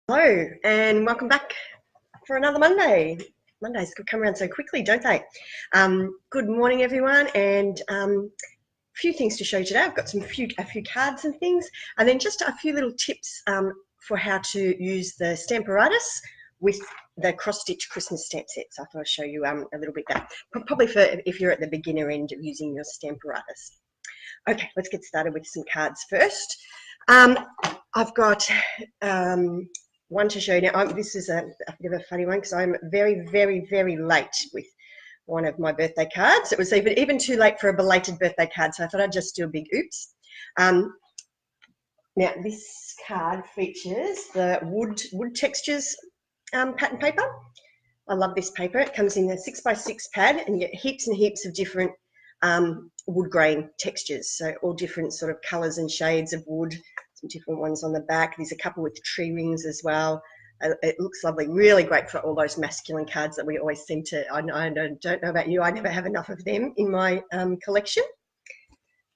Hello and welcome back for another Monday. Mondays could come around so quickly, don't they? Good morning, everyone, and a few things to show you today. I've got a few cards and things, and then just a few little tips for how to use the Stamparatus with the cross-stitch Christmas stamp set. So I thought I'd show you a little bit that, probably for if you're at the beginner end of using your Stamparatus. Okay, let's get started with some cards first. I've got one to show you now. This is a bit of a funny one because I'm very, very, very late with one of my birthday cards. It was even too late for a belated birthday card, so I thought I'd just do a big oops. Now, this card features the wood textures pattern paper. I love this paper. It comes in a 6x6 pad, and you get heaps and heaps of different wood grain textures, so all different sort of colours and shades of wood. Some different ones on the back. There's a couple with tree rings as well. It looks lovely. Really great for all those masculine cards that we always seem to. I don't know about you. I never have enough of them in my collection.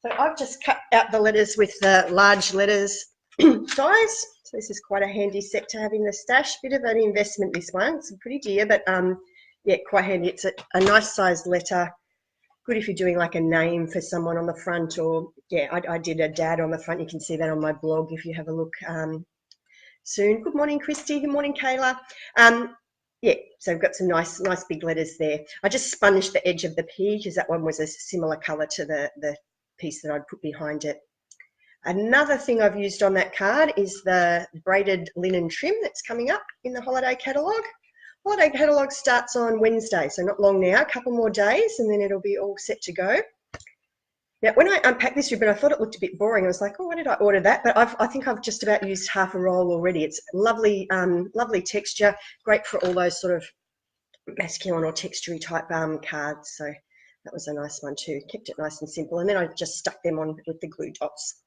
So I've just cut out the letters with the large letters size. So this is quite a handy set to have in the stash. Bit of an investment, this one. It's pretty dear, but yeah, quite handy. It's a nice sized letter. Good if you're doing like a name for someone on the front, or yeah, I did a dad on the front. You can see that on my blog if you have a look soon. Good morning, Christy. Good morning, Kayla. Yeah, so we've got some nice big letters there. I just sponged the edge of the P because that one was a similar colour to the piece that I'd put behind it. Another thing I've used on that card is the braided linen trim that's coming up in the holiday catalogue. Holiday catalogue starts on Wednesday, so not long now, a couple more days, and then it'll be all set to go. Now, when I unpacked this ribbon, I thought it looked a bit boring. I was like, oh, why did I order that? But I think I've just about used half a roll already. It's lovely, lovely texture, great for all those sort of masculine or textury type cards. So that was a nice one too. Kept it nice and simple, and then I just stuck them on with the glue dots.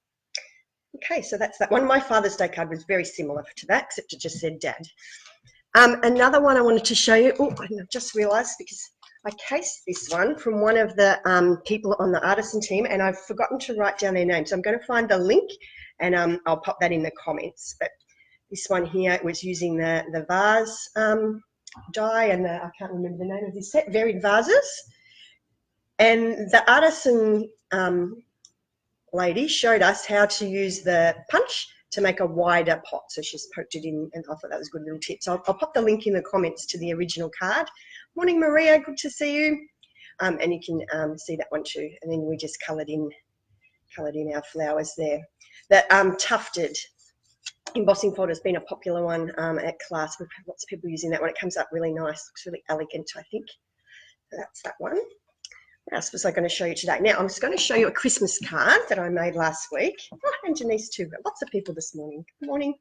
Okay, so that's that one. My Father's Day card was very similar to that, except it just said Dad. Another one I wanted to show you. Oh, I've just realised because I cased this one from one of the people on the artisan team, and I've forgotten to write down their name. So I'm going to find the link, and I'll pop that in the comments. But this one here was using the vase die, and I can't remember the name of this set, varied vases. And the artisan lady showed us how to use the punch to make a wider pot. So she's poked it in, and I thought that was a good little tip. So I'll pop the link in the comments to the original card. Morning, Maria, good to see you. And you can see that one too. And then we just coloured in our flowers there. That tufted embossing folder has been a popular one at class. We've had lots of people using that one. It comes up really nice, looks really elegant, I think. So that's that one. What else was I going to show you today? Now, I'm just going to show you a Christmas card that I made last week. Oh, and Denise too. Got lots of people this morning. Good morning.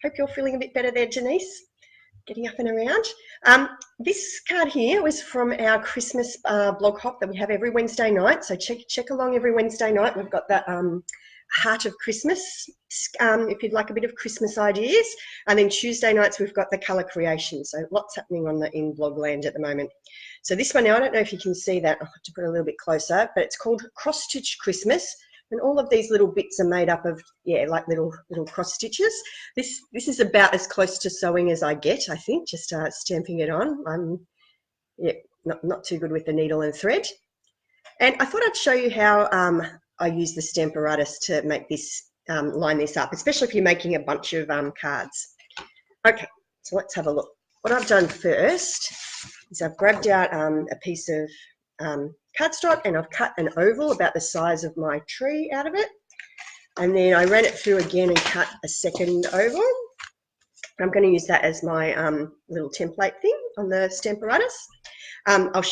Hope you're feeling a bit better there, Denise. Getting up and around. This card here was from our Christmas blog hop that we have every Wednesday night. So check along every Wednesday night. We've got the Heart of Christmas, if you'd like a bit of Christmas ideas. And then Tuesday nights, we've got the colour creation. So lots happening in blogland at the moment. So this one now, I don't know if you can see that. I'll have to put it a little bit closer, but it's called Cross Stitch Christmas. And all of these little bits are made up of, yeah, like little cross stitches. This is about as close to sewing as I get, I think, just stamping it on. I'm not too good with the needle and thread. And I thought I'd show you how I use the Stamparatus to make this, line this up, especially if you're making a bunch of cards. Okay, so let's have a look. What I've done first is I've grabbed out a piece of cardstock, and I've cut an oval about the size of my tree out of it. And then I ran it through again and cut a second oval. I'm going to use that as my little template thing on the Stamparatus. I'll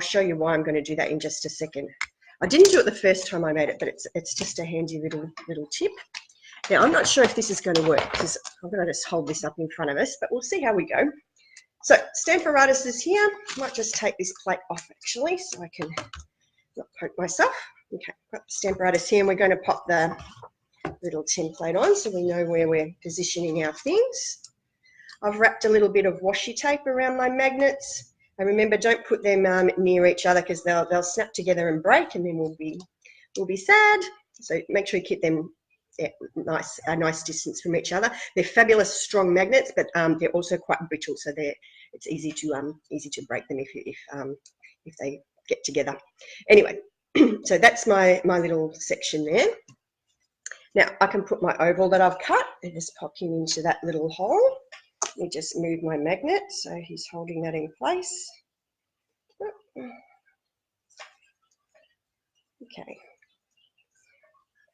show you why I'm going to do that in just a second. I didn't do it the first time I made it, but it's just a handy little tip. Now, I'm not sure if this is going to work because I'm going to just hold this up in front of us, but we'll see how we go. So Stamparatus is here. I might just take this plate off actually so I can not poke myself. Okay, got the Stamparatus here, and we're going to pop the little template on so we know where we're positioning our things. I've wrapped a little bit of washi tape around my magnets. And remember, don't put them near each other because they'll snap together and break, and then we'll be sad. So make sure you keep them yeah, a nice distance from each other. They're fabulous, strong magnets, but they're also quite brittle, so it's easy to break them if they get together. Anyway, so that's my little section there. Now I can put my oval that I've cut and just pop him into that little hole. Let me just move my magnet so he's holding that in place. Okay.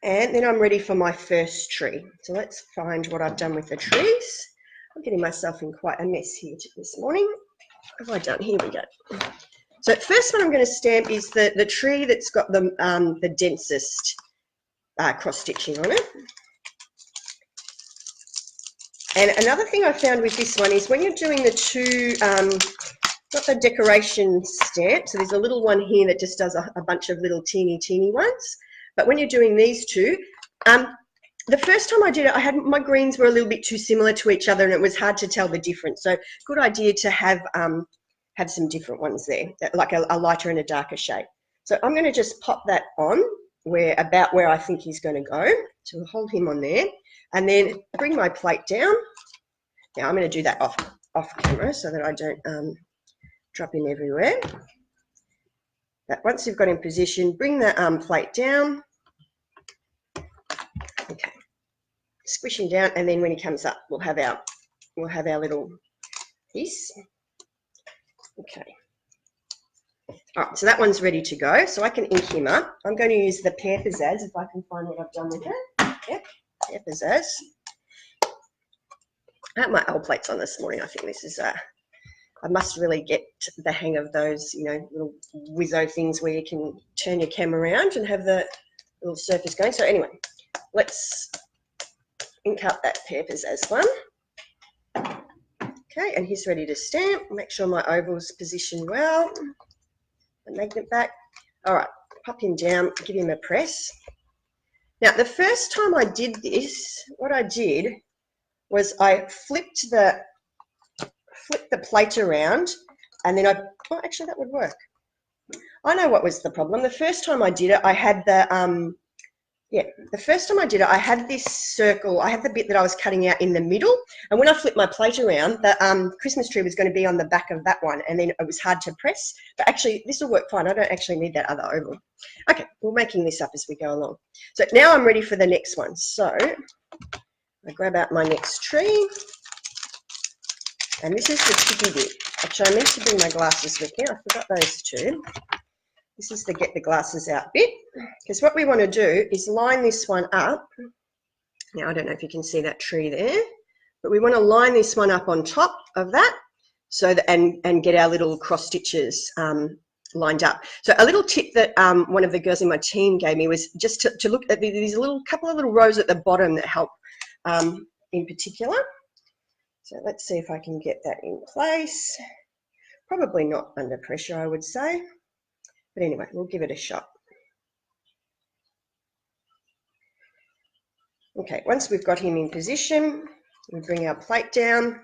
And then I'm ready for my first tree. So let's find what I've done with the trees. I'm getting myself in quite a mess here this morning. What have I done? Here we go. So first one I'm going to stamp is the tree that's got the densest cross stitching on it. And another thing I found with this one is when you're doing the two, not the decoration stamp, so there's a little one here that just does a bunch of little teeny ones. But when you're doing these two, the first time I did it, my greens were a little bit too similar to each other and it was hard to tell the difference. So good idea to have some different ones there, like a lighter and a darker shade. So I'm going to just pop that on about where I think he's going to go. So we'll hold him on there and then bring my plate down. Now I'm going to do that off camera so that I don't drop him everywhere. But once you've got him positioned, bring the plate down. Okay, squish him down, and then when he comes up, we'll have our little piece. Okay. All right, so that one's ready to go. So I can ink him up. I'm going to use the Pear Pizzazz if I can find what I've done with it. Yep, Pear Pizzazz. I had my old plates on this morning. I think this is I must really get the hang of those, little whizzo things where you can turn your camera around and have the little surface going. So anyway, let's ink up that Pear Pizzazz one. Okay, and he's ready to stamp. Make sure my oval's positioned well. The magnet back. All right, pop him down, give him a press. Now, the first time I did this, what I did was I flipped the plate around, and then actually that would work. I know what was the problem. The first time I did it, I had I had this circle. I had the bit that I was cutting out in the middle, and when I flipped my plate around, the Christmas tree was going to be on the back of that one, and then it was hard to press. But actually, this will work fine. I don't actually need that other oval. Okay, we're making this up as we go along. So now I'm ready for the next one. So I grab out my next tree. And this is the tricky bit. Actually, I meant to bring my glasses with me. I forgot those two. This is the get the glasses out bit. Because what we want to do is line this one up. Now, I don't know if you can see that tree there. But we want to line this one up on top of that so that, and get our little cross stitches lined up. So a little tip that one of the girls in my team gave me was just to look at these couple of little rows at the bottom that help in particular. So let's see if I can get that in place. Probably not under pressure, I would say. But anyway, we'll give it a shot. Okay, once we've got him in position, we bring our plate down,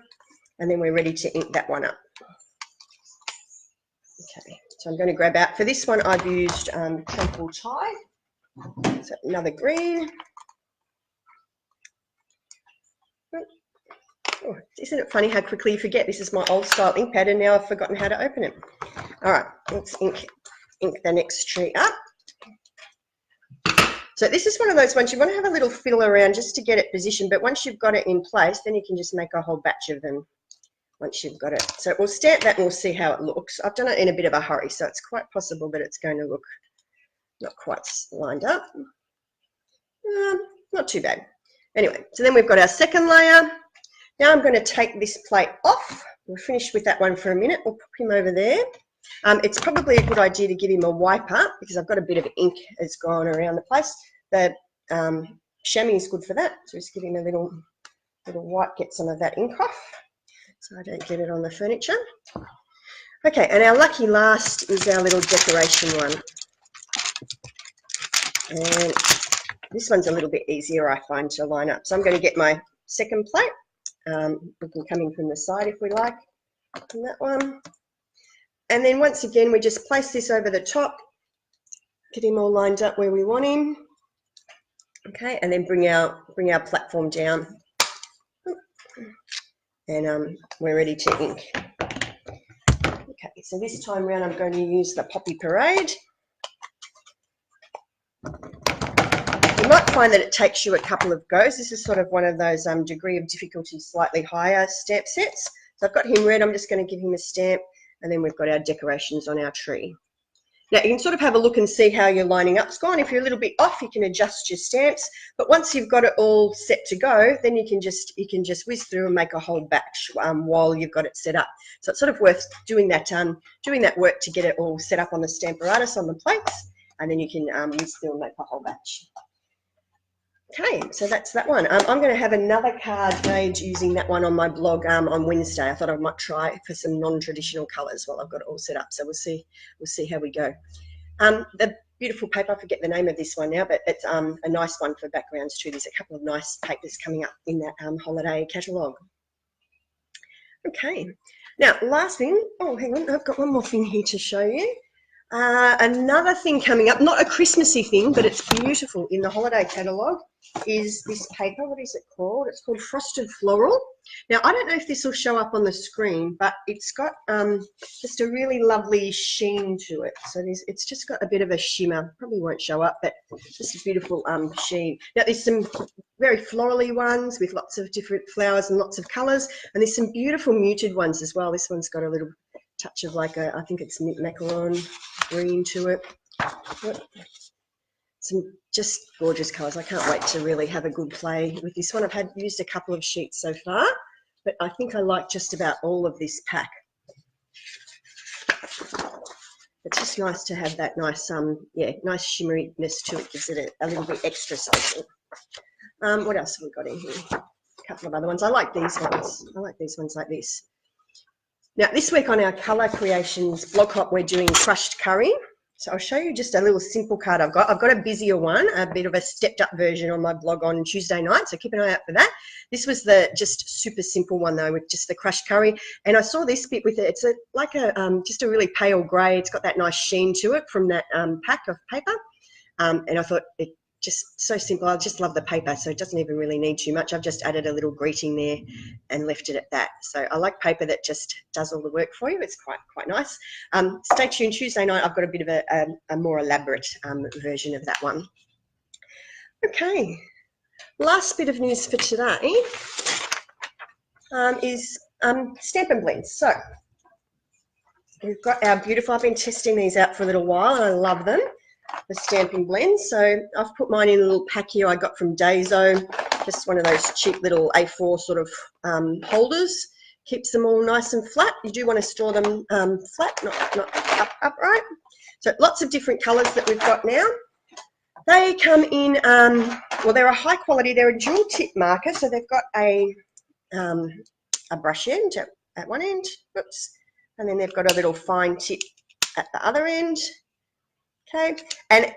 and then we're ready to ink that one up. Okay, so I'm going to grab out, for this one I've used Crumple Tie, so another green. Oh, isn't it funny how quickly you forget? This is my old style ink pad and now I've forgotten how to open it. All right, let's ink the next tree up. So this is one of those ones you want to have a little fiddle around just to get it positioned, but once you've got it in place, then you can just make a whole batch of them once you've got it. So we'll stamp that and we'll see how it looks. I've done it in a bit of a hurry, so it's quite possible that it's going to look not quite lined up. Not too bad. Anyway, so then we've got our second layer. Now I'm going to take this plate off. We'll finish with that one for a minute. We'll pop him over there. It's probably a good idea to give him a wiper because I've got a bit of ink that's gone around the place. The chamois is good for that. So just give him a little wipe, get some of that ink off so I don't get it on the furniture. Okay, and our lucky last is our little decoration one. And this one's a little bit easier, I find, to line up. So I'm going to get my second plate. We can come in from the side if we like, from that one. And then once again, we just place this over the top, get him all lined up where we want him. Okay, and then bring our platform down, and we're ready to ink. Okay, so this time around I'm going to use the Poppy Parade. You might find that it takes you a couple of goes. This is sort of one of those degree of difficulty slightly higher stamp sets. So I've got him red, I'm just going to give him a stamp, and then we've got our decorations on our tree. Now you can sort of have a look and see how you're lining up, Scott. If you're a little bit off, you can adjust your stamps. But once you've got it all set to go, then you can just whiz through and make a whole batch while you've got it set up. So it's sort of worth doing that work to get it all set up on the Stamparatus on the plates, and then you can whiz through and make a whole batch. Okay, so that's that one. I'm going to have another card made using that one on my blog on Wednesday. I thought I might try for some non-traditional colours while I've got it all set up. So we'll see how we go. The beautiful paper, I forget the name of this one now, but it's a nice one for backgrounds too. There's a couple of nice papers coming up in that holiday catalogue. Okay, now last thing. Oh, hang on, I've got one more thing here to show you. Another thing coming up, not a Christmassy thing, but it's beautiful in the holiday catalogue, is this paper. What is it called? It's called Frosted Floral. Now, I don't know if this will show up on the screen, but it's got just a really lovely sheen to it. So it's just got a bit of a shimmer. Probably won't show up, but just a beautiful sheen. Now, there's some very florally ones with lots of different flowers and lots of colours, and there's some beautiful muted ones as well. This one's got a little touch of like I think it's macaron green to it. Some just gorgeous colours. I can't wait to really have a good play with this one. I've used a couple of sheets so far, but I think I like just about all of this pack. It's just nice to have that nice nice shimmeriness to it. Gives it a little bit extra something. What else have we got in here? A couple of other ones. I like these ones. I like these ones like this. Now, this week on our Colour Creations blog hop, we're doing crushed curry. So I'll show you just a little simple card I've got. I've got a busier one, a bit of a stepped up version on my blog on Tuesday night, so keep an eye out for that. This was the just super simple one though, with just the crushed curry. And I saw this bit with it. It's just a really pale grey. It's got that nice sheen to it from that pack of paper. And I thought it just so simple. I just love the paper, so it doesn't even really need too much. I've just added a little greeting there and left it at that. So I like paper that just does all the work for you. It's quite nice. Stay tuned. Tuesday night I've got a bit of a more elaborate version of that one. Okay, last bit of news for today is Stampin' Blends. So we've got our beautiful, I've been testing these out for a little while and I love them, the Stampin' Blends. So I've put mine in a little pack here I got from Daiso, just one of those cheap little A4 sort of holders. Keeps them all nice and flat. You do want to store them flat, not upright. So lots of different colours that we've got now. They come in, well, they're a high quality, they're a dual tip marker, so they've got a brush end at one end, oops, and then they've got a little fine tip at the other end. Okay, and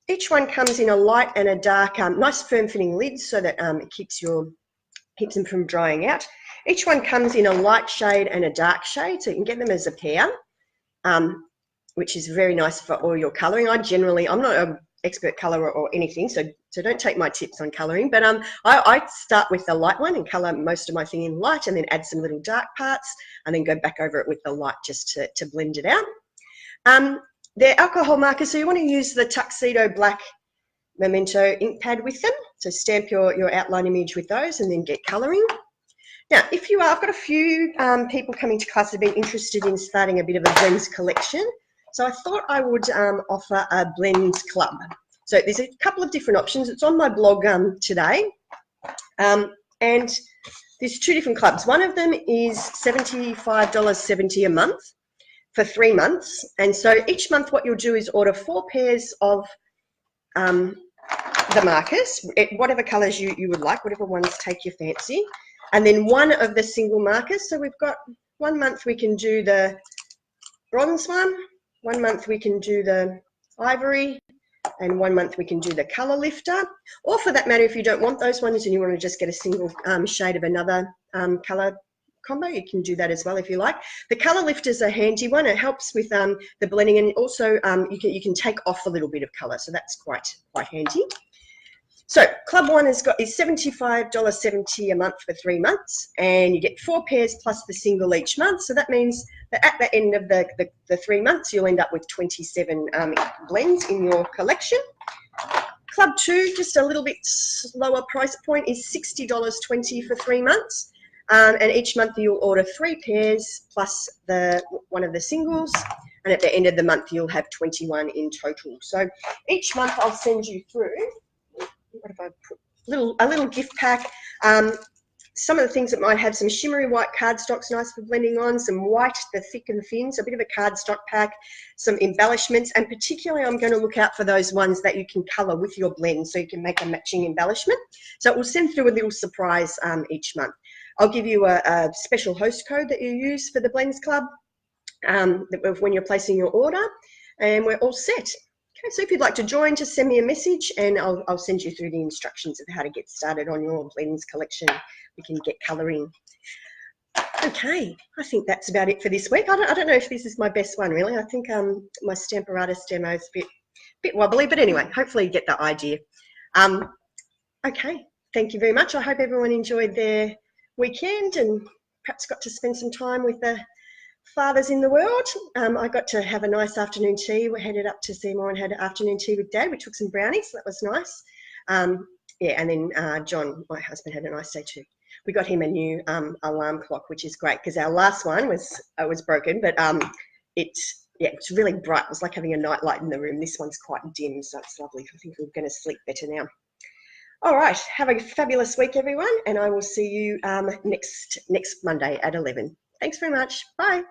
each one comes in a light and a dark, nice firm fitting lid so that it keeps them from drying out. Each one comes in a light shade and a dark shade, so you can get them as a pair, which is very nice for all your colouring. I'm not an expert colour or anything, so don't take my tips on colouring, but I start with the light one and colour most of my thing in light and then add some little dark parts and then go back over it with the light just to blend it out. They're alcohol markers, so you want to use the Tuxedo Black Memento ink pad with them. So stamp your outline image with those and then get colouring. Now, I've got a few people coming to class who have been interested in starting a bit of a blends collection. So I thought I would offer a blends club. So there's a couple of different options. It's on my blog today. And there's two different clubs. One of them is $75.70 a month for 3 months. And so each month what you'll do is order 4 pairs of the markers, whatever colours you would like, whatever ones take your fancy. And then one of the single markers. So we've got 1 month we can do the bronze one month we can do the ivory, and 1 month we can do the colour lifter. Or for that matter, if you don't want those ones and you want to just get a single shade of another colour combo, you can do that as well if you like. The colour lifter is a handy one. It helps with the blending, and also you can take off a little bit of colour, so that's quite handy. So Club 1 is $75.70 a month for 3 months, and you get 4 pairs plus the single each month. So that means that at the end of the 3 months, you'll end up with 27 blends in your collection. Club 2, just a little bit lower price point, is $60.20 for 3 months. And each month you'll order 3 pairs plus one of the singles, and at the end of the month you'll have 21 in total. So each month I'll send you through, what have I put? A little gift pack. Some of the things that might have some shimmery white cardstocks, nice for blending on, some white, the thick and thin, so a bit of a cardstock pack, some embellishments, and particularly I'm going to look out for those ones that you can colour with your blend so you can make a matching embellishment. So it will send through a little surprise each month. I'll give you a special host code that you use for the Blends Club when you're placing your order, and we're all set. Okay, so if you'd like to join, just send me a message and I'll send you through the instructions of how to get started on your blends collection. We can get colouring. Okay, I think that's about it for this week. I don't know if this is my best one, really. I think my Stamparatus demo is a bit wobbly, but anyway, hopefully you get the idea. Okay, thank you very much. I hope everyone enjoyed their weekend and perhaps got to spend some time with the fathers in the world. I got to have a nice afternoon tea. We headed up to Seymour and had an afternoon tea with Dad. We took some brownies, so that was nice. Yeah, and then John, my husband, had a nice day too. We got him a new alarm clock, which is great because our last one was broken, but it's really bright. It was like having a night light in the room. This one's quite dim, so it's lovely. I think we're going to sleep better now. All right, have a fabulous week, everyone, and I will see you next Monday at 11. Thanks very much. Bye.